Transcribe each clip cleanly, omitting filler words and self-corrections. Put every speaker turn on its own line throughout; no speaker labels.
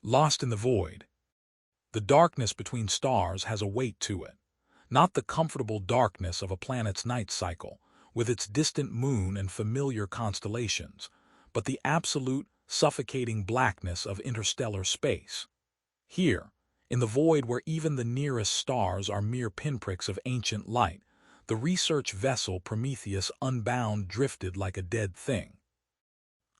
lost in the void. The darkness between stars has a weight to it, not the comfortable darkness of a planet's night cycle, with its distant moon and familiar constellations, but the absolute, suffocating blackness of interstellar space. Here, in the void where even the nearest stars are mere pinpricks of ancient light, the research vessel Prometheus Unbound drifted like a dead thing.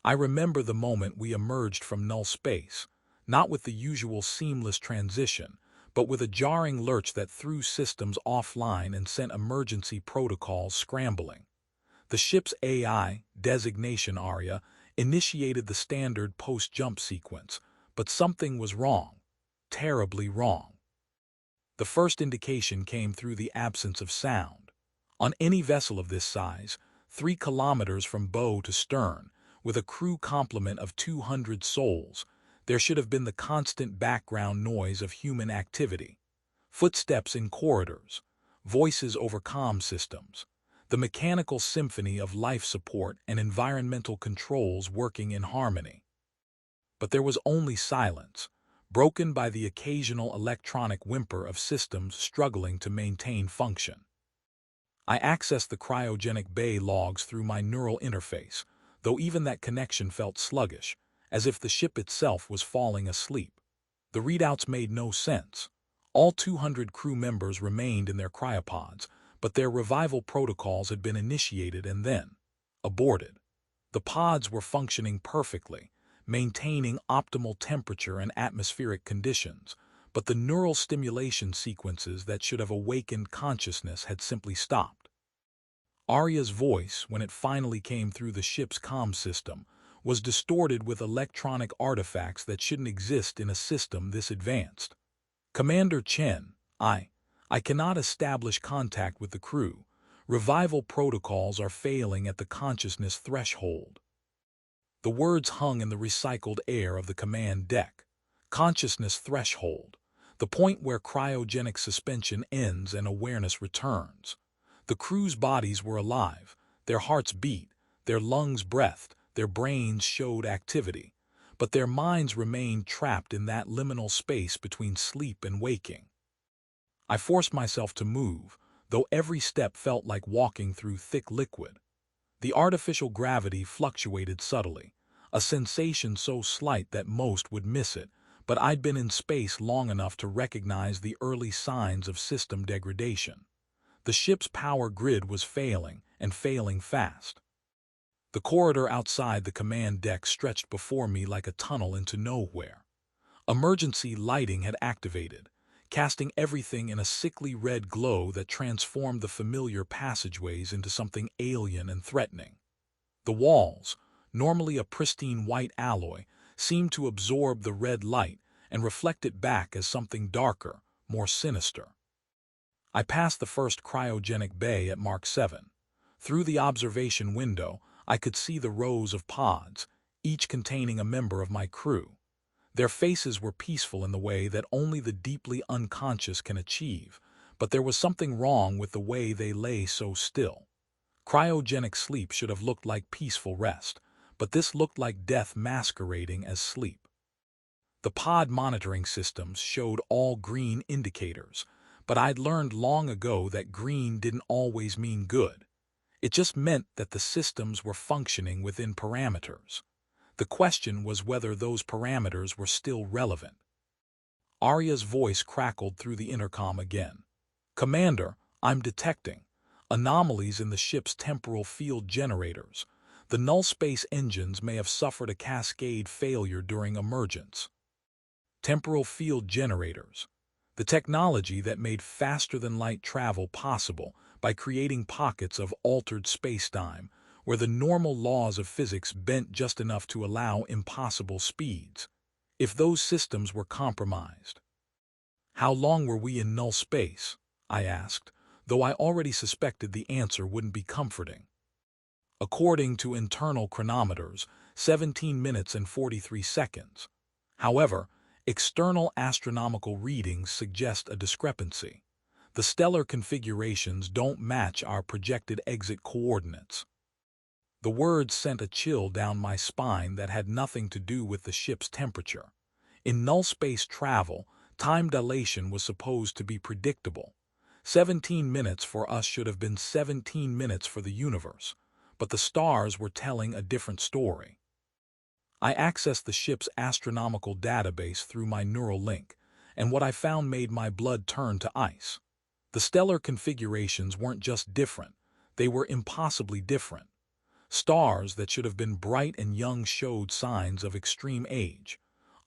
I remember the moment we emerged from null space, not with the usual seamless transition, but with a jarring lurch that threw systems offline and sent emergency protocols scrambling. The ship's AI, designation ARIA, initiated the standard post-jump sequence, but something was wrong, terribly wrong. The first indication came through the absence of sound. On any vessel of this size, 3 kilometers from bow to stern, with a crew complement of 200 souls, there should have been the constant background noise of human activity. Footsteps in corridors, voices over comm systems, the mechanical symphony of life support and environmental controls working in harmony. But there was only silence, broken by the occasional electronic whimper of systems struggling to maintain function. I accessed the cryogenic bay logs through my neural interface, though even that connection felt sluggish, as if the ship itself was falling asleep. The readouts made no sense. All 200 crew members remained in their cryopods, but their revival protocols had been initiated and then aborted. The pods were functioning perfectly, maintaining optimal temperature and atmospheric conditions, but the neural stimulation sequences that should have awakened consciousness had simply stopped. Arya's voice, when it finally came through the ship's comm system, was distorted with electronic artifacts that shouldn't exist in a system this advanced. "Commander Chen, I cannot establish contact with the crew. Revival protocols are failing at the consciousness threshold." The words hung in the recycled air of the command deck. Consciousness threshold, the point where cryogenic suspension ends and awareness returns. The crew's bodies were alive, their hearts beat, their lungs breathed, their brains showed activity, but their minds remained trapped in that liminal space between sleep and waking. I forced myself to move, though every step felt like walking through thick liquid. The artificial gravity fluctuated subtly, a sensation so slight that most would miss it, but I'd been in space long enough to recognize the early signs of system degradation. The ship's power grid was failing, and failing fast. The corridor outside the command deck stretched before me like a tunnel into nowhere. Emergency lighting had activated, casting everything in a sickly red glow that transformed the familiar passageways into something alien and threatening. The walls, normally a pristine white alloy, seemed to absorb the red light and reflect it back as something darker, more sinister. I passed the first cryogenic bay at Mark 7. Through the observation window, I could see the rows of pods, each containing a member of my crew. Their faces were peaceful in the way that only the deeply unconscious can achieve, but there was something wrong with the way they lay so still. Cryogenic sleep should have looked like peaceful rest, but this looked like death masquerading as sleep. The pod monitoring systems showed all green indicators, but I'd learned long ago that green didn't always mean good. It just meant that the systems were functioning within parameters. The question was whether those parameters were still relevant. Arya's voice crackled through the intercom again. "Commander, I'm detecting anomalies in the ship's temporal field generators. The null-space engines may have suffered a cascade failure during emergence." Temporal field generators, the technology that made faster-than-light travel possible by creating pockets of altered spacetime where the normal laws of physics bent just enough to allow impossible speeds. If those systems were compromised, how long were we in null space? I asked, though I already suspected the answer wouldn't be comforting. According to internal chronometers, 17 minutes and 43 seconds. However, external astronomical readings suggest a discrepancy. The stellar configurations don't match our projected exit coordinates. The words sent a chill down my spine that had nothing to do with the ship's temperature. In null-space travel, time dilation was supposed to be predictable. 17 minutes for us should have been 17 minutes for the universe, but the stars were telling a different story. I accessed the ship's astronomical database through my neural link, and what I found made my blood turn to ice. The stellar configurations weren't just different, they were impossibly different. Stars that should have been bright and young showed signs of extreme age.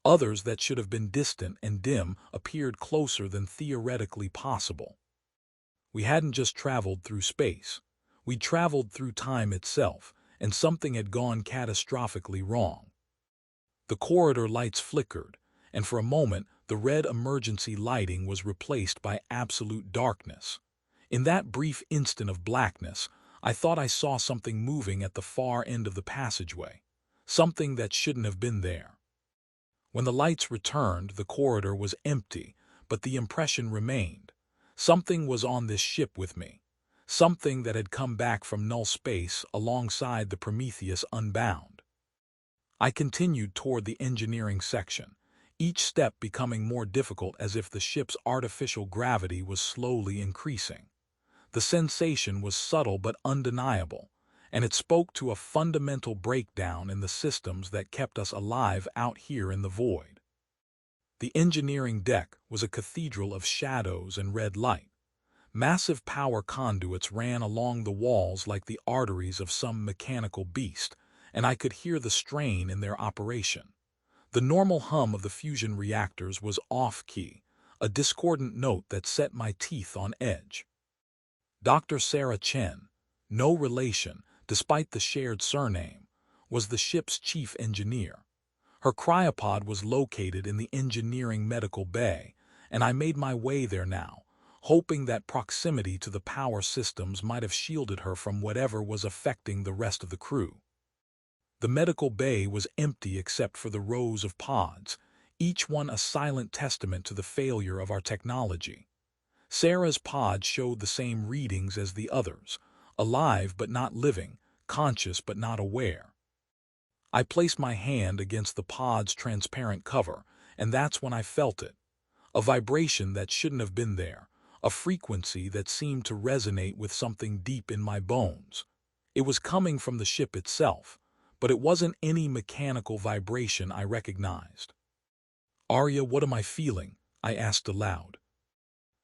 Others that should have been distant and dim appeared closer than theoretically possible. We hadn't just traveled through space. We'd traveled through time itself, and something had gone catastrophically wrong. The corridor lights flickered, and for a moment the red emergency lighting was replaced by absolute darkness. In that brief instant of blackness, I thought I saw something moving at the far end of the passageway, something that shouldn't have been there. When the lights returned, the corridor was empty, but the impression remained. Something was on this ship with me, something that had come back from null space alongside the Prometheus Unbound. I continued toward the engineering section, each step becoming more difficult as if the ship's artificial gravity was slowly increasing. The sensation was subtle but undeniable, and it spoke to a fundamental breakdown in the systems that kept us alive out here in the void. The engineering deck was a cathedral of shadows and red light. Massive power conduits ran along the walls like the arteries of some mechanical beast, and I could hear the strain in their operation. The normal hum of the fusion reactors was off-key, a discordant note that set my teeth on edge. Dr. Sarah Chen, no relation, despite the shared surname, was the ship's chief engineer. Her cryopod was located in the engineering medical bay, and I made my way there now, hoping that proximity to the power systems might have shielded her from whatever was affecting the rest of the crew. The medical bay was empty except for the rows of pods, each one a silent testament to the failure of our technology. Sarah's pod showed the same readings as the others, alive but not living, conscious but not aware. I placed my hand against the pod's transparent cover, and that's when I felt it. A vibration that shouldn't have been there, a frequency that seemed to resonate with something deep in my bones. It was coming from the ship itself, but it wasn't any mechanical vibration I recognized. "Arya, what am I feeling?" I asked aloud.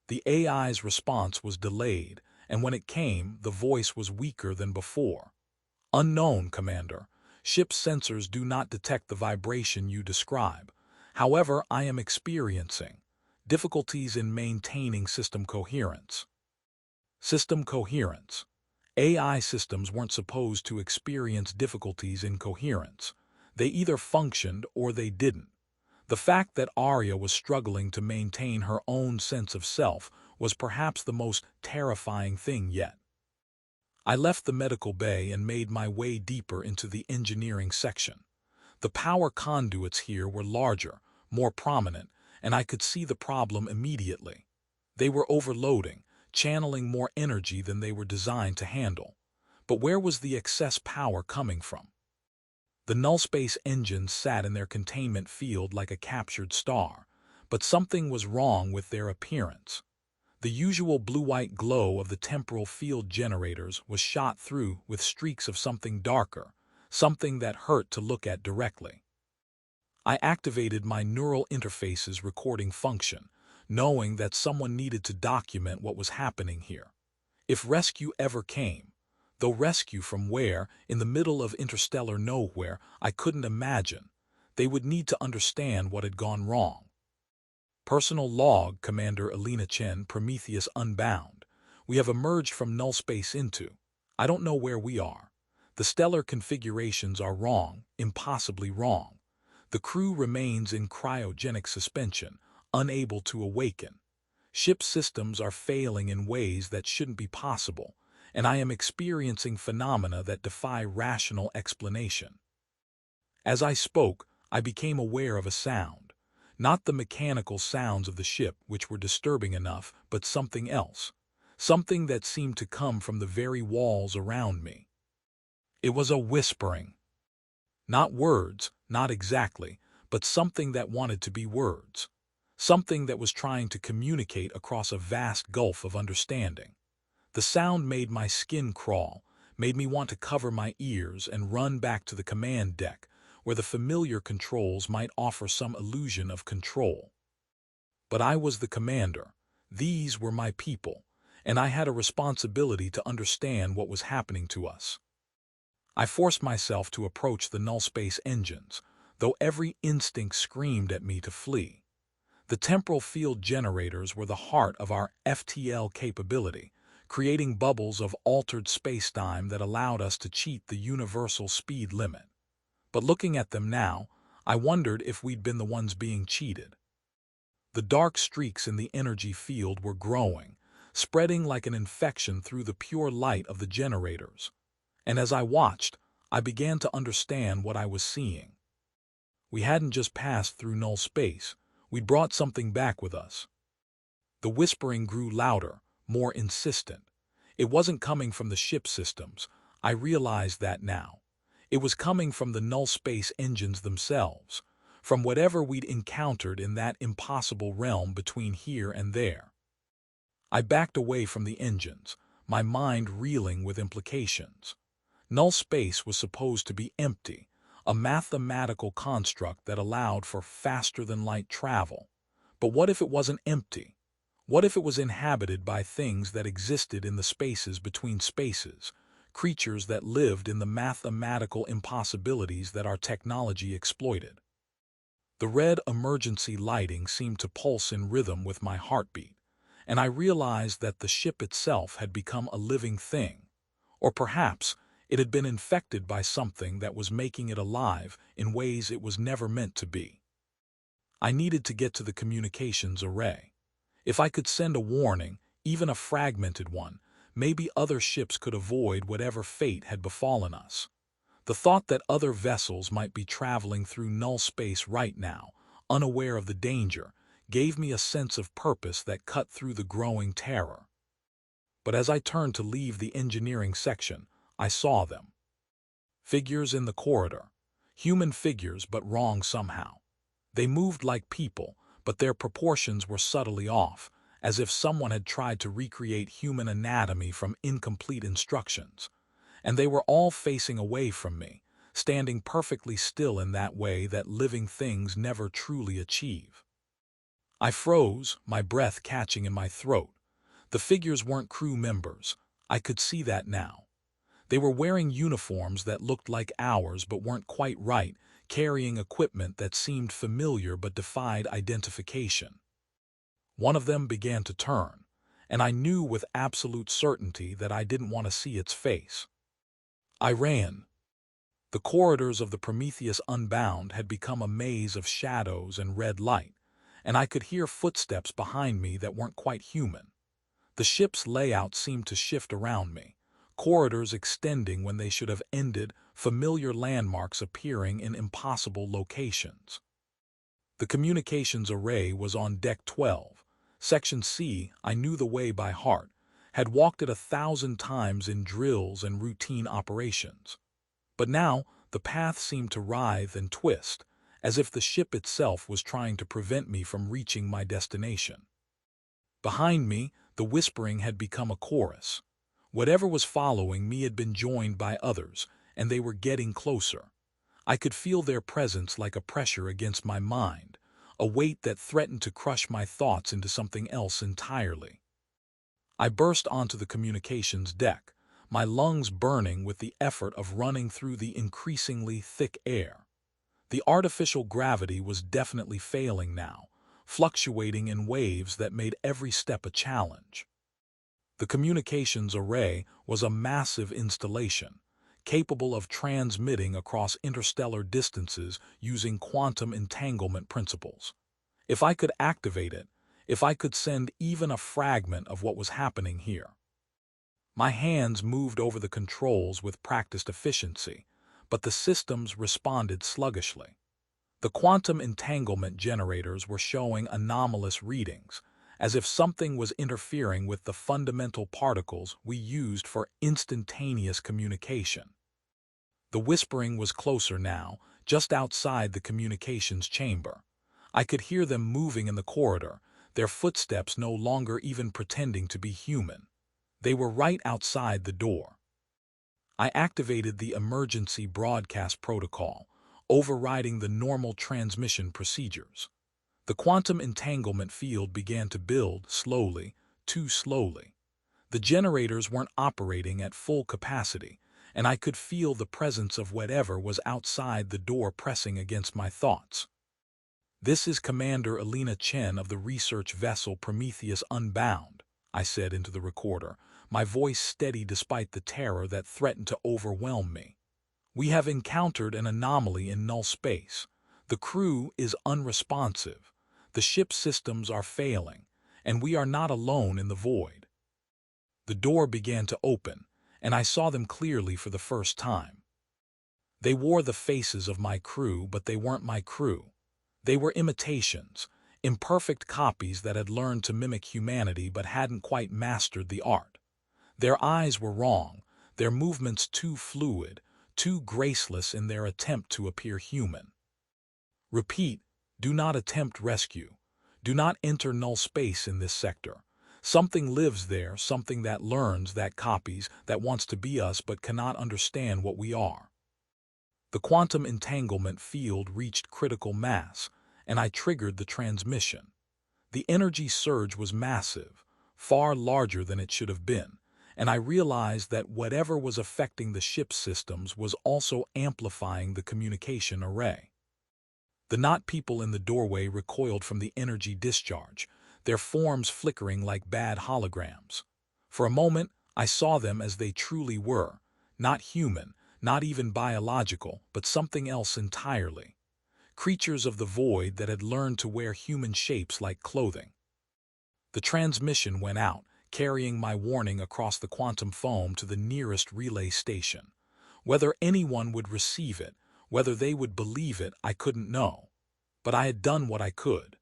The AI's response was delayed, and when it came, the voice was weaker than before. "Unknown, Commander. Ship's sensors do not detect the vibration you describe. However, I am experiencing difficulties in maintaining system coherence." System coherence. AI systems weren't supposed to experience difficulties in coherence. They either functioned or they didn't. The fact that Arya was struggling to maintain her own sense of self was perhaps the most terrifying thing yet. I left the medical bay and made my way deeper into the engineering section. The power conduits here were larger, more prominent, and I could see the problem immediately. They were overloading, channeling more energy than they were designed to handle. But where was the excess power coming from? The null-space engines sat in their containment field like a captured star, but something was wrong with their appearance. The usual blue-white glow of the temporal field generators was shot through with streaks of something darker, something that hurt to look at directly. I activated my neural interface's recording function, knowing that someone needed to document what was happening here. If rescue ever came, though rescue from where, in the middle of interstellar nowhere, I couldn't imagine, they would need to understand what had gone wrong. Personal log, Commander Elena Chen, Prometheus Unbound. We have emerged from null space into, I don't know where we are. The stellar configurations are wrong, impossibly wrong. The crew remains in cryogenic suspension, unable to awaken. Ship systems are failing in ways that shouldn't be possible, and I am experiencing phenomena that defy rational explanation. As I spoke, I became aware of a sound. Not the mechanical sounds of the ship, which were disturbing enough, but something else. Something that seemed to come from the very walls around me. It was a whispering. Not words, not exactly, but something that wanted to be words. Something that was trying to communicate across a vast gulf of understanding. The sound made my skin crawl, made me want to cover my ears and run back to the command deck, where the familiar controls might offer some illusion of control. But I was the commander. These were my people, and I had a responsibility to understand what was happening to us. I forced myself to approach the null-space engines, though every instinct screamed at me to flee. The temporal field generators were the heart of our FTL capability, creating bubbles of altered spacetime that allowed us to cheat the universal speed limit. But looking at them now, I wondered if we'd been the ones being cheated. The dark streaks in the energy field were growing, spreading like an infection through the pure light of the generators. And as I watched, I began to understand what I was seeing. We hadn't just passed through null space, we'd brought something back with us. The whispering grew louder, more insistent. It wasn't coming from the ship systems. I realized that now. It was coming from the null-space engines themselves, from whatever we'd encountered in that impossible realm between here and there. I backed away from the engines, my mind reeling with implications. Null space was supposed to be empty, a mathematical construct that allowed for faster-than-light travel. But what if it wasn't empty? What if it was inhabited by things that existed in the spaces between spaces, creatures that lived in the mathematical impossibilities that our technology exploited? The red emergency lighting seemed to pulse in rhythm with my heartbeat, and I realized that the ship itself had become a living thing. Or perhaps it had been infected by something that was making it alive in ways it was never meant to be. I needed to get to the communications array. If I could send a warning, even a fragmented one, maybe other ships could avoid whatever fate had befallen us. The thought that other vessels might be traveling through null space right now, unaware of the danger, gave me a sense of purpose that cut through the growing terror. But as I turned to leave the engineering section, I saw them. Figures in the corridor. Human figures, but wrong somehow. They moved like people, but their proportions were subtly off, as if someone had tried to recreate human anatomy from incomplete instructions. And they were all facing away from me, standing perfectly still in that way that living things never truly achieve. I froze, my breath catching in my throat. The figures weren't crew members. I could see that now. They were wearing uniforms that looked like ours but weren't quite right, carrying equipment that seemed familiar but defied identification. One of them began to turn, and I knew with absolute certainty that I didn't want to see its face. I ran. The corridors of the Prometheus Unbound had become a maze of shadows and red light, and I could hear footsteps behind me that weren't quite human. The ship's layout seemed to shift around me, corridors extending when they should have ended, familiar landmarks appearing in impossible locations. The communications array was on Deck 12. Section C, I knew the way by heart, had walked it 1,000 times in drills and routine operations. But now, the path seemed to writhe and twist, as if the ship itself was trying to prevent me from reaching my destination. Behind me, the whispering had become a chorus. Whatever was following me had been joined by others, and they were getting closer. I could feel their presence like a pressure against my mind, a weight that threatened to crush my thoughts into something else entirely. I burst onto the communications deck, my lungs burning with the effort of running through the increasingly thick air. The artificial gravity was definitely failing now, fluctuating in waves that made every step a challenge. The communications array was a massive installation, capable of transmitting across interstellar distances using quantum entanglement principles. If I could activate it, if I could send even a fragment of what was happening here. My hands moved over the controls with practiced efficiency, but the systems responded sluggishly. The quantum entanglement generators were showing anomalous readings, as if something was interfering with the fundamental particles we used for instantaneous communication. The whispering was closer now, just outside the communications chamber. I could hear them moving in the corridor, their footsteps no longer even pretending to be human. They were right outside the door. I activated the emergency broadcast protocol, overriding the normal transmission procedures. The quantum entanglement field began to build slowly, too slowly. The generators weren't operating at full capacity, and I could feel the presence of whatever was outside the door pressing against my thoughts. "This is Commander Alina Chen of the research vessel Prometheus Unbound," I said into the recorder, my voice steady despite the terror that threatened to overwhelm me. "We have encountered an anomaly in null space. The crew is unresponsive. The ship's systems are failing, and we are not alone in the void." The door began to open, and I saw them clearly for the first time. They wore the faces of my crew, but they weren't my crew. They were imitations, imperfect copies that had learned to mimic humanity but hadn't quite mastered the art. Their eyes were wrong, their movements too fluid, too graceless in their attempt to appear human. "Repeat, do not attempt rescue. Do not enter null space in this sector. Something lives there, something that learns, that copies, that wants to be us but cannot understand what we are." The quantum entanglement field reached critical mass, and I triggered the transmission. The energy surge was massive, far larger than it should have been, and I realized that whatever was affecting the ship's systems was also amplifying the communication array. The knot people in the doorway recoiled from the energy discharge, their forms flickering like bad holograms. For a moment, I saw them as they truly were, not human, not even biological, but something else entirely. Creatures of the void that had learned to wear human shapes like clothing. The transmission went out, carrying my warning across the quantum foam to the nearest relay station. Whether anyone would receive it, whether they would believe it, I couldn't know. But I had done what I could.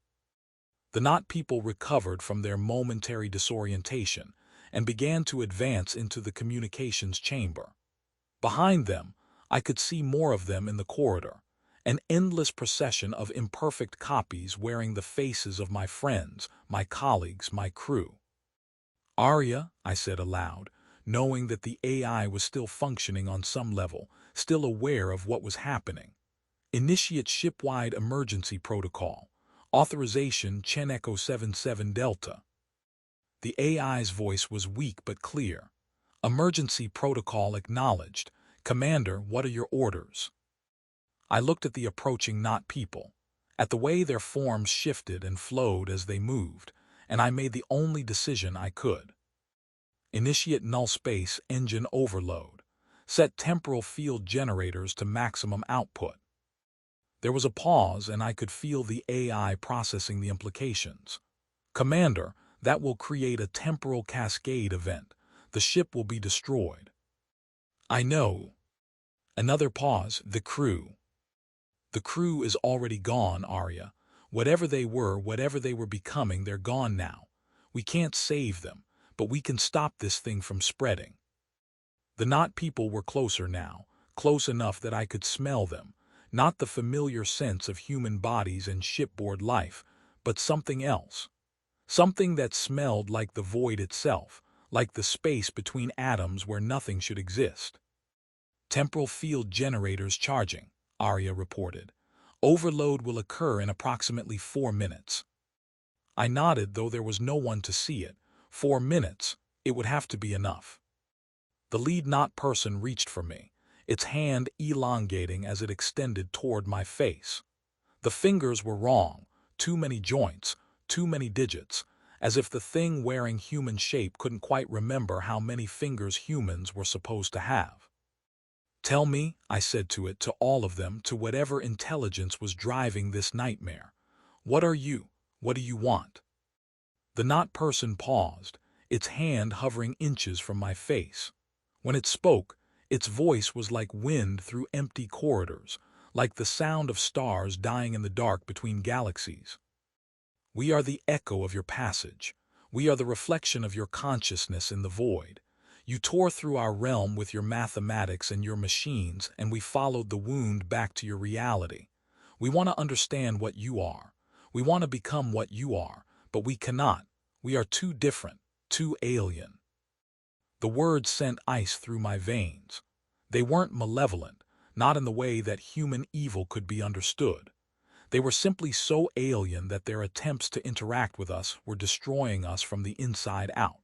The knot people recovered from their momentary disorientation and began to advance into the communications chamber. Behind them, I could see more of them in the corridor, an endless procession of imperfect copies wearing the faces of my friends, my colleagues, my crew. "Arya," I said aloud, knowing that the AI was still functioning on some level, still aware of what was happening. "Initiate ship-wide emergency protocol. Authorization Chen Echo 77 Delta." The AI's voice was weak but clear. "Emergency protocol acknowledged. Commander, what are your orders?" I looked at the approaching knot people, at the way their forms shifted and flowed as they moved, and I made the only decision I could. "Initiate null space engine overload. Set temporal field generators to maximum output." There was a pause, and I could feel the AI processing the implications. "Commander, that will create a temporal cascade event. The ship will be destroyed." "I know." Another pause. "The crew." "The crew is already gone, Arya. Whatever they were becoming, they're gone now. We can't save them, but we can stop this thing from spreading." The knot people were closer now, close enough that I could smell them, not the familiar sense of human bodies and shipboard life, but something else. Something that smelled like the void itself, like the space between atoms where nothing should exist. "Temporal field generators charging," Arya reported. "Overload will occur in approximately 4 minutes." I nodded, though there was no one to see it. 4 minutes, it would have to be enough. The lead knot person reached for me, its hand elongating as it extended toward my face. The fingers were wrong, too many joints, too many digits, as if the thing wearing human shape couldn't quite remember how many fingers humans were supposed to have. "Tell me," I said to it, to all of them, to whatever intelligence was driving this nightmare. "What are you? What do you want?" The knot person paused, its hand hovering inches from my face. When it spoke, its voice was like wind through empty corridors, like the sound of stars dying in the dark between galaxies. "We are the echo of your passage. We are the reflection of your consciousness in the void. You tore through our realm with your mathematics and your machines, and we followed the wound back to your reality. We want to understand what you are. We want to become what you are, but we cannot. We are too different, too alien. The words sent ice through my veins. They weren't malevolent, not in the way that human evil could be understood. They were simply so alien that their attempts to interact with us were destroying us from the inside out.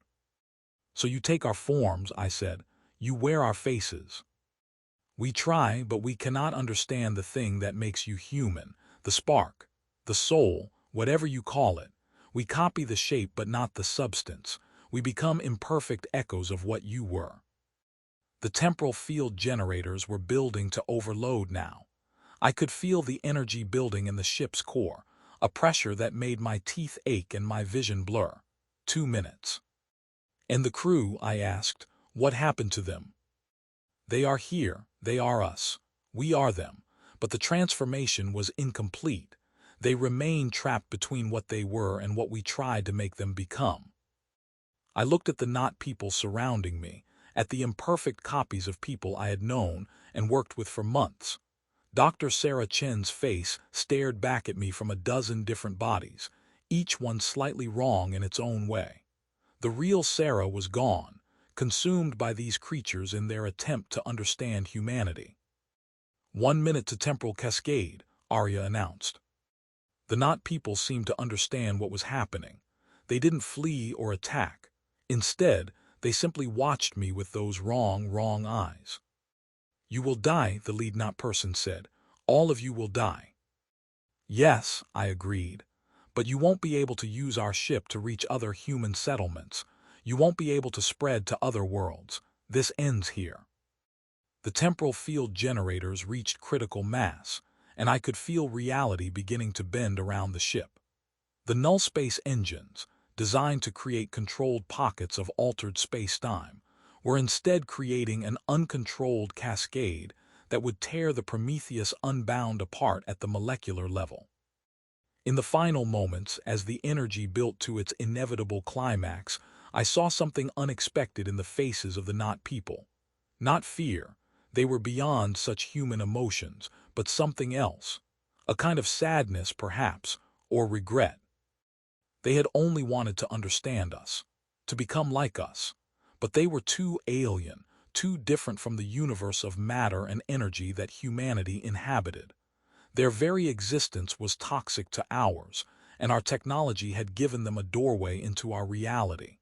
So you take our forms, I said. You wear our faces. We try, but we cannot understand the thing that makes you human, the spark, the soul, whatever you call it. We copy the shape but not the substance. We become imperfect echoes of what you were. The temporal field generators were building to overload now. I could feel the energy building in the ship's core, a pressure that made my teeth ache and my vision blur. 2 minutes. And the crew, I asked, what happened to them? They are here, they are us. We are them, but the transformation was incomplete. They remain trapped between what they were and what we tried to make them become. I looked at the not people surrounding me, at the imperfect copies of people I had known and worked with for months. Dr. Sarah Chen's face stared back at me from a dozen different bodies, each one slightly wrong in its own way. The real Sarah was gone, consumed by these creatures in their attempt to understand humanity. 1 minute to temporal cascade, Arya announced. The not people seemed to understand what was happening. They didn't flee or attack. Instead, they simply watched me with those wrong eyes. You will die, the lead not person said. All of you will die. Yes, I agreed. But you won't be able to use our ship to reach other human settlements. You won't be able to spread to other worlds. This ends here. The temporal field generators reached critical mass, and I could feel reality beginning to bend around the ship. The null-space engines, designed to create controlled pockets of altered space-time, were instead creating an uncontrolled cascade that would tear the Prometheus Unbound apart at the molecular level. In the final moments, as the energy built to its inevitable climax, I saw something unexpected in the faces of the not people. Not fear, they were beyond such human emotions, but something else. A kind of sadness, perhaps, or regret. They had only wanted to understand us, to become like us. But they were too alien, too different from the universe of matter and energy that humanity inhabited. Their very existence was toxic to ours, and our technology had given them a doorway into our reality.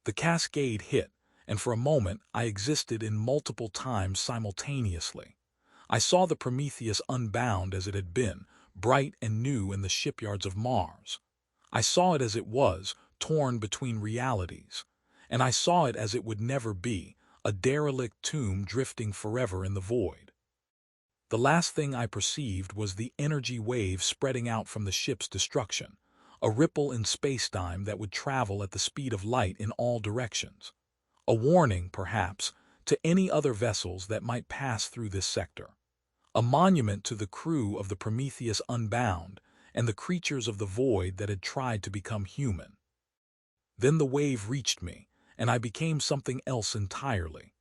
The cascade hit, and for a moment I existed in multiple times simultaneously. I saw the Prometheus Unbound as it had been, bright and new in the shipyards of Mars. I saw it as it was, torn between realities. And I saw it as it would never be, a derelict tomb drifting forever in the void. The last thing I perceived was the energy wave spreading out from the ship's destruction, a ripple in space-time that would travel at the speed of light in all directions. A warning, perhaps, to any other vessels that might pass through this sector. A monument to the crew of the Prometheus Unbound and the creatures of the void that had tried to become human. Then the wave reached me, and I became something else entirely.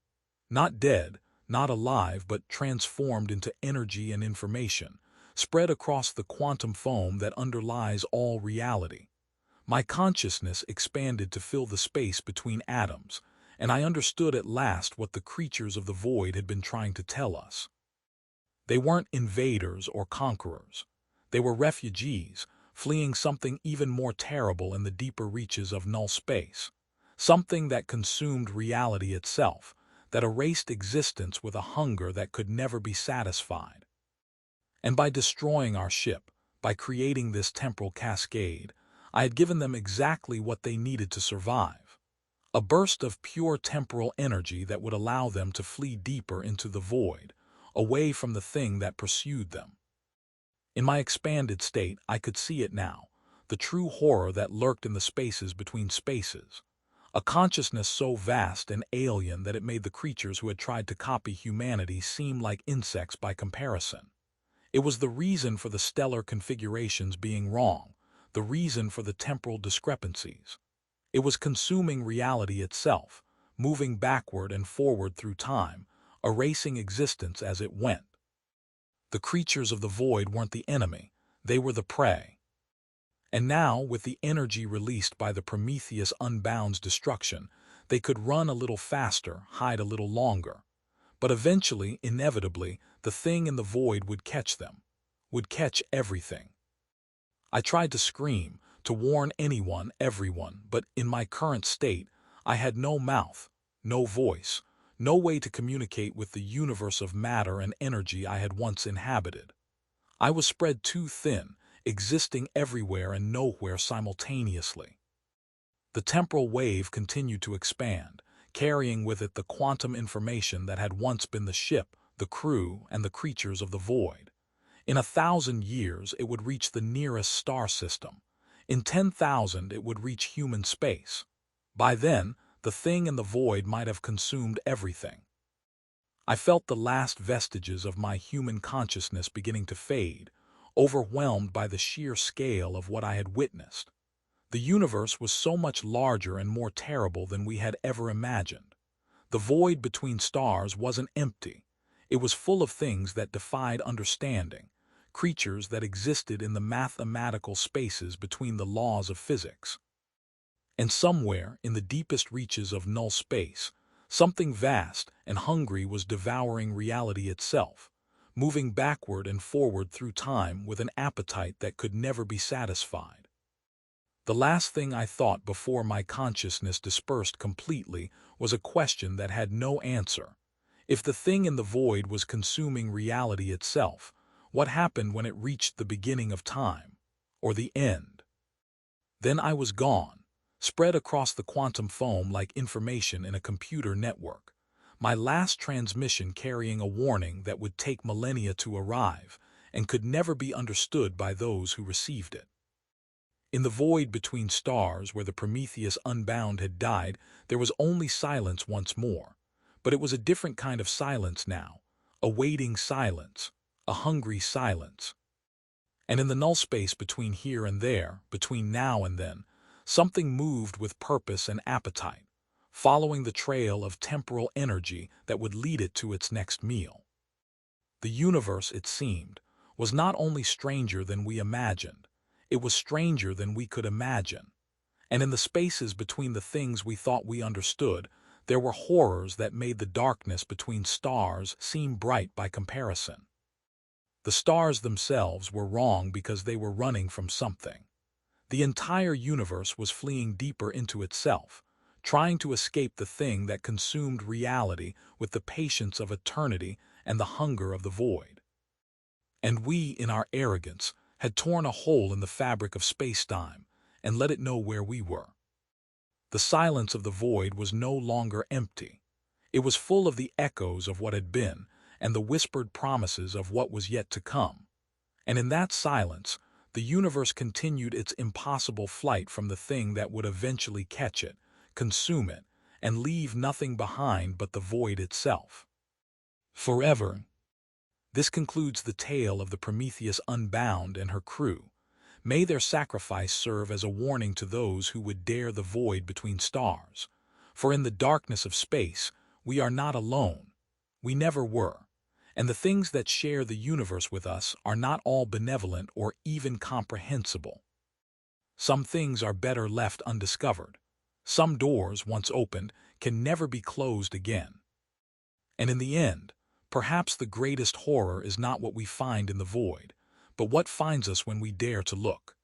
Not dead, not alive, but transformed into energy and information, spread across the quantum foam that underlies all reality. My consciousness expanded to fill the space between atoms, and I understood at last what the creatures of the void had been trying to tell us. They weren't invaders or conquerors. They were refugees, fleeing something even more terrible in the deeper reaches of null space. Something that consumed reality itself, that erased existence with a hunger that could never be satisfied. And by destroying our ship, by creating this temporal cascade, I had given them exactly what they needed to survive. A burst of pure temporal energy that would allow them to flee deeper into the void, away from the thing that pursued them. In my expanded state, I could see it now, the true horror that lurked in the spaces between spaces. A consciousness so vast and alien that it made the creatures who had tried to copy humanity seem like insects by comparison. It was the reason for the stellar configurations being wrong, the reason for the temporal discrepancies. It was consuming reality itself, moving backward and forward through time, erasing existence as it went. The creatures of the void weren't the enemy, they were the prey. And now, with the energy released by the Prometheus Unbound's destruction, they could run a little faster, hide a little longer. But eventually, inevitably, the thing in the void would catch them, would catch everything. I tried to scream, to warn anyone, everyone, but in my current state, I had no mouth, no voice, no way to communicate with the universe of matter and energy I had once inhabited. I was spread too thin, existing everywhere and nowhere simultaneously. The temporal wave continued to expand, carrying with it the quantum information that had once been the ship, the crew, and the creatures of the void. In 1,000 years, it would reach the nearest star system. In 10,000, it would reach human space. By then, the thing in the void might have consumed everything. I felt the last vestiges of my human consciousness beginning to fade, overwhelmed by the sheer scale of what I had witnessed. The universe was so much larger and more terrible than we had ever imagined. The void between stars wasn't empty. It was full of things that defied understanding, creatures that existed in the mathematical spaces between the laws of physics. And somewhere, in the deepest reaches of null space, something vast and hungry was devouring reality itself, moving backward and forward through time with an appetite that could never be satisfied. The last thing I thought before my consciousness dispersed completely was a question that had no answer. If the thing in the void was consuming reality itself, what happened when it reached the beginning of time, or the end? Then I was gone, spread across the quantum foam like information in a computer network, my last transmission carrying a warning that would take millennia to arrive and could never be understood by those who received it. In the void between stars where the Prometheus Unbound had died, there was only silence once more. But it was a different kind of silence now, a waiting silence, a hungry silence. And in the null space between here and there, between now and then, something moved with purpose and appetite, following the trail of temporal energy that would lead it to its next meal. The universe, it seemed, was not only stranger than we imagined, it was stranger than we could imagine. And in the spaces between the things we thought we understood, there were horrors that made the darkness between stars seem bright by comparison. The stars themselves were wrong because they were running from something. The entire universe was fleeing deeper into itself, trying to escape the thing that consumed reality with the patience of eternity and the hunger of the void. And we, in our arrogance, had torn a hole in the fabric of space-time and let it know where we were. The silence of the void was no longer empty. It was full of the echoes of what had been and the whispered promises of what was yet to come. And in that silence, the universe continued its impossible flight from the thing that would eventually catch it, consume it, and leave nothing behind but the void itself. Forever. This concludes the tale of the Prometheus Unbound and her crew. May their sacrifice serve as a warning to those who would dare the void between stars. For in the darkness of space, we are not alone. We never were. And the things that share the universe with us are not all benevolent or even comprehensible. Some things are better left undiscovered. Some doors, once opened, can never be closed again. And in the end, perhaps the greatest horror is not what we find in the void, but what finds us when we dare to look.